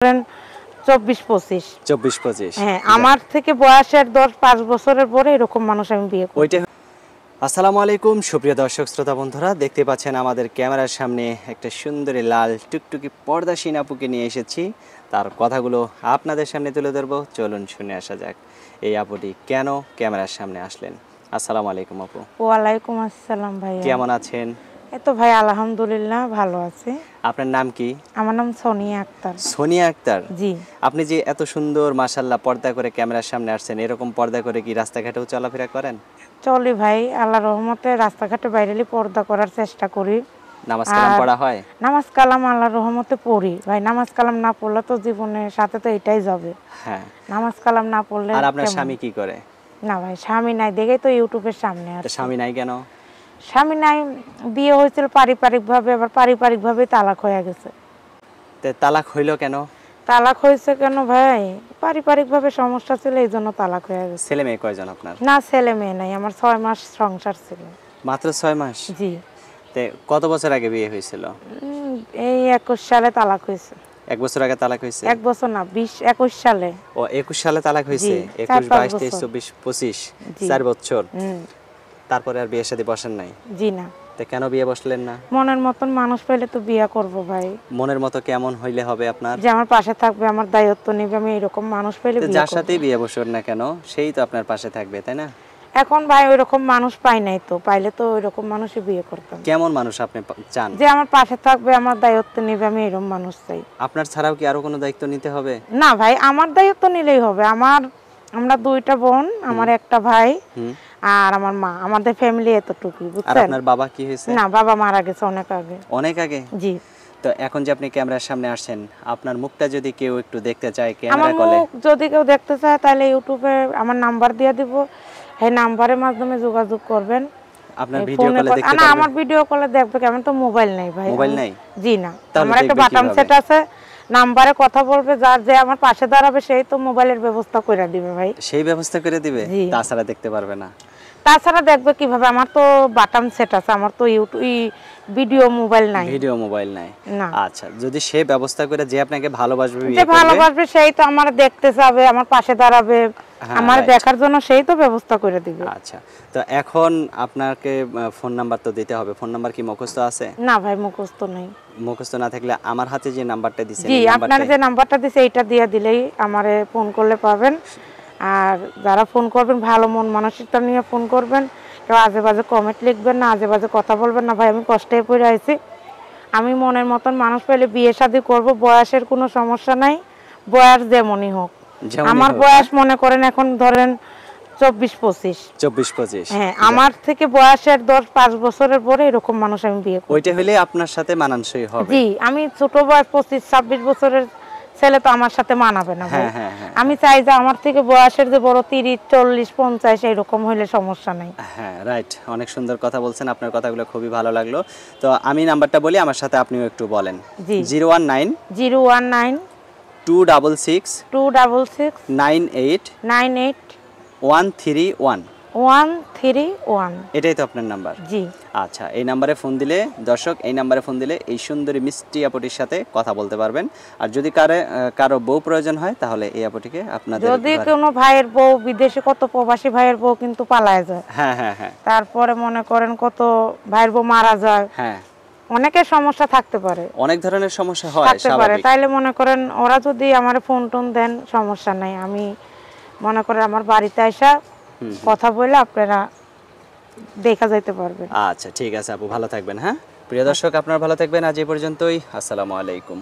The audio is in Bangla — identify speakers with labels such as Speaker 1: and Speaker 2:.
Speaker 1: ধরেন 24-25
Speaker 2: 24-25
Speaker 1: হ্যাঁ আমার থেকে বয়সের 10-5 বছরের পরে এরকম মানুষ আমি বিয়ে করি।
Speaker 2: ওইটা। আসসালামু আলাইকুম সুপ্রিয় দর্শক শ্রোতা বন্ধুরা, দেখতে পাচ্ছেন আমাদের ক্যামেরার সামনে একটা সুন্দরী লাল টুকটুকি পর্দাশীন আপুকে নিয়ে এসেছি। তার কথাগুলো আপনাদের সামনে তুলে ধরবো, চলুন শুনে আসা যাক এই আপুটি কেন ক্যামেরার সামনে আসলেন। আসসালামু আলাইকুম আপু।
Speaker 1: ওয়ালাইকুম আসসালাম ভাইয়া।
Speaker 2: কেমন আছেন?
Speaker 1: এই তো ভাই আলহামদুলিল্লাহ ভালো আছি।
Speaker 2: আপনার নাম কি?
Speaker 1: আমার নাম সোনিয়া আক্তার।
Speaker 2: সোনিয়া আক্তার।
Speaker 1: জি।
Speaker 2: আপনি যে এত সুন্দর মাশাআল্লাহ পর্দা করে ক্যামেরার সামনে আসছেন, এরকম পর্দা করে কি রাস্তাঘাটেও চলাফেরা করেন?
Speaker 1: চলি ভাই, আল্লাহর রহমতে রাস্তাঘাটে বাইরেলি পর্দা করার চেষ্টা করি।
Speaker 2: নামাজ কালাম পড়া হয়?
Speaker 1: নামাজ কালাম আল্লাহর রহমতে পড়ি ভাই। নামাজ কালাম না পড়লে তো জীবনের সাথে তো এটাই যাবে।
Speaker 2: হ্যাঁ।
Speaker 1: নামাজ কালাম না পড়লে।
Speaker 2: আর আপনার স্বামী কি করে?
Speaker 1: না ভাই স্বামী নাই দেখেই তো ইউটিউবের সামনে আছে।
Speaker 2: স্বামী নাই কেন?
Speaker 1: স্বামী নাই, বিয়ে হয়েছিল পারিবারিকভাবে, আবার পারিবারিকভাবে তালাক হয়ে গেছে।
Speaker 2: তালাক হইল কেন?
Speaker 1: তালাক হয়েছে কেন ভাই, পারিবারিকভাবে সমস্যা ছিল, এই জন্য তালাক হয়ে গেছে।
Speaker 2: ছেলে মেয়ে কয়জন আপনার?
Speaker 1: না ছেলে মেয়ে নাই, আমার 6 মাস সংসার ছিল।
Speaker 2: মাত্র 6 মাস?
Speaker 1: জি।
Speaker 2: কত বছর আগে বিয়ে হয়েছিল?
Speaker 1: এই 21 সালে তালাক হয়েছে।
Speaker 2: 1 বছর আগে তালাক হয়েছে?
Speaker 1: 1 বছর না, 21 সালে।
Speaker 2: ও 21 সালে তালাক হয়েছে? 21, 22, 23, 24, 25 4 বছর। তারপরে আর বিয়ে শাদী বসেন নাই?
Speaker 1: জি না।
Speaker 2: কেন বিয়ে বসলেন না?
Speaker 1: মনের মতন মানুষ পেলে তো বিয়ে করব ভাই।
Speaker 2: মনের মতো কেমন হইলে হবে আপনার?
Speaker 1: যে আমার পাশে থাকবে, আমার দায়িত্ব নেবে, আমি এরকম মানুষ পেলে বিয়ে করব।
Speaker 2: যার সাথেই বিয়ে বসুন না কেন, সেই তো আপনার পাশে থাকবে, তাই না?
Speaker 1: এখন ভাই ওইরকম মানুষ পাই নাই, তো পাইলে তো ওইরকম মানুষই বিয়ে করতাম।
Speaker 2: কেমন মানুষ আপনি চান?
Speaker 1: যে আমার পাশে থাকবে, আমার দায়িত্ব নেবে, আমি এরকম মানুষ চাই।
Speaker 2: আপনার ছাড়াও কি আরো কোনো দায়িত্ব নিতে হবে?
Speaker 1: না ভাই, আমার দায়িত্ব নিলেই হবে। আমরা 2টা বোন, আমার একটা ভাই আর আমার মা, আমাদের ফ্যামিলি এতটুকুই, বুঝছেন?
Speaker 2: আর আপনার বাবা কি হয়েছে?
Speaker 1: না, বাবা মারা গেছে অনেক আগে।
Speaker 2: অনেক আগে?
Speaker 1: জি।
Speaker 2: তো এখন যে আপনি ক্যামেরার সামনে আসছেন, আপনার মুখটা যদি কেউ একটু দেখতে চায় ক্যামেরা কলে,
Speaker 1: আমার মুখ যদি কেউ দেখতে চায় তাহলে ইউটিউবে আমার নাম্বার দিয়ে দিব, এই নাম্বারের মাধ্যমে যোগাযোগ করবেন।
Speaker 2: আপনার ভিডিও কলে দেখতে পারবেন?
Speaker 1: না, আমার ভিডিও কলে দেখবে কি, আমার তো মোবাইল নাই ভাই।
Speaker 2: মোবাইল নাই?
Speaker 1: জি না, আমার একটা বাটন সেট আছে, নাম্বারে কথা বলবে, যার যে আমার পাশে দাঁড়াবে সেই তো মোবাইলের ব্যবস্থা করে দিবে ভাই।
Speaker 2: সেই ব্যবস্থা করে দিবে? তাছাড়া দেখতে পারবে না?
Speaker 1: তাছাড়া দেখবে কিভাবে? আমার তো বাটন সেট আছে, আমার তো ইউটিউব ভিডিও মোবাইল নাই।
Speaker 2: ভিডিও মোবাইল নাই?
Speaker 1: না।
Speaker 2: আচ্ছা, যদি সে ব্যবস্থা করে যে আপনাকে ভালোবাসবে,
Speaker 1: যে ভালোবাসবে সেই তো আমার দেখতে যাবে, আমার পাশে দাঁড়াবে, আমার দেখার জন্য সেই তো ব্যবস্থা করে দিবে।
Speaker 2: আচ্ছা, তো এখন আপনাকে ফোন নাম্বার তো দিতে হবে। ফোন নাম্বার কি মুখস্থ আছে?
Speaker 1: না ভাই, মুখস্থ নেই।
Speaker 2: মুখস্থ না থাকলে আমার হাতে যে নাম্বারটা দিছেন,
Speaker 1: জি, আপনার যে নাম্বারটা দিছে এইটা দিয়ে দিলেই আমারে ফোন করলে পাবেন। আর যারা ফোন করবেন ভালো মন মানসিকতা নিয়ে ফোন করবেন, কেউ আজে বাজে কমেন্ট লিখবেন না, আজে বাজে কথা বলবেন না। ভাই আমি কষ্টে পড়ে আছি, আমি মনের মতন মানুষ পেলে বিয়ে শাদী করব, বয়সের কোনো সমস্যা নাই, বয়স যেমনই হোক। আমার বয়স মনে করেন এখন ধরেন 24-25 হ্যাঁ, আমার থেকে বয়সের 10-5 বছরের পরে এরকম মানুষ আমি বিয়ে করব।
Speaker 2: ওইটা হলে আপনার সাথে মানানসই হবে।
Speaker 1: জি, আমি ছোট বয়স 25-26 বছরের ছেলে তো আমার সাথে মানাবে না ভাই। আমি চাই যে আমার থেকে বয়সের যে বড় 30-40-50 এরকম হইলে সমস্যা নাই।
Speaker 2: হ্যাঁ, রাইট, অনেক সুন্দর কথা বলছেন, আপনার কথাগুলো খুবই ভালো লাগলো। তো আমি নাম্বারটা বলি, আমার সাথে আপনিও একটু বলেন। 019 266
Speaker 1: 98 131
Speaker 2: এটাই তো আপনার নাম্বার?
Speaker 1: জি।
Speaker 2: আচ্ছা, এই নাম্বারে ফোন দিলে, দর্শক এই নাম্বারে ফোন দিলে এই সুন্দরী মিষ্টি আপুটির সাথে কথা বলতে পারবেন। আর যদি কারো বউ প্রয়োজন হয় তাহলে এই আপুটিকে আপনাদের,
Speaker 1: যদি কোনো ভাইয়ের বউ বিদেশে, কত প্রবাসী ভাইয়ের বউ কিন্তু পালায় যায়।
Speaker 2: হ্যাঁ হ্যাঁ হ্যাঁ।
Speaker 1: তারপরে মনে করেন কত ভাইয়ের বউ মারা যায়।
Speaker 2: হ্যাঁ,
Speaker 1: অনেকের সমস্যা থাকতে পারে,
Speaker 2: অনেক ধরনের সমস্যা হয়,
Speaker 1: থাকতে পারে। তাইলে মনে করেন ওরা যদি আমার ফোন টোন দেন, সমস্যা নাই, আমি মনে করেন আমার বাড়িতে আসা কথা বলে আপনারা দেখা যাইতে পারবেন।
Speaker 2: আচ্ছা ঠিক আছে আপু, ভালো থাকবেন। হ্যাঁ প্রিয় দর্শক, আপনারা ভালো থাকবেন। আজ এই পর্যন্তই। আসসালামু আলাইকুম।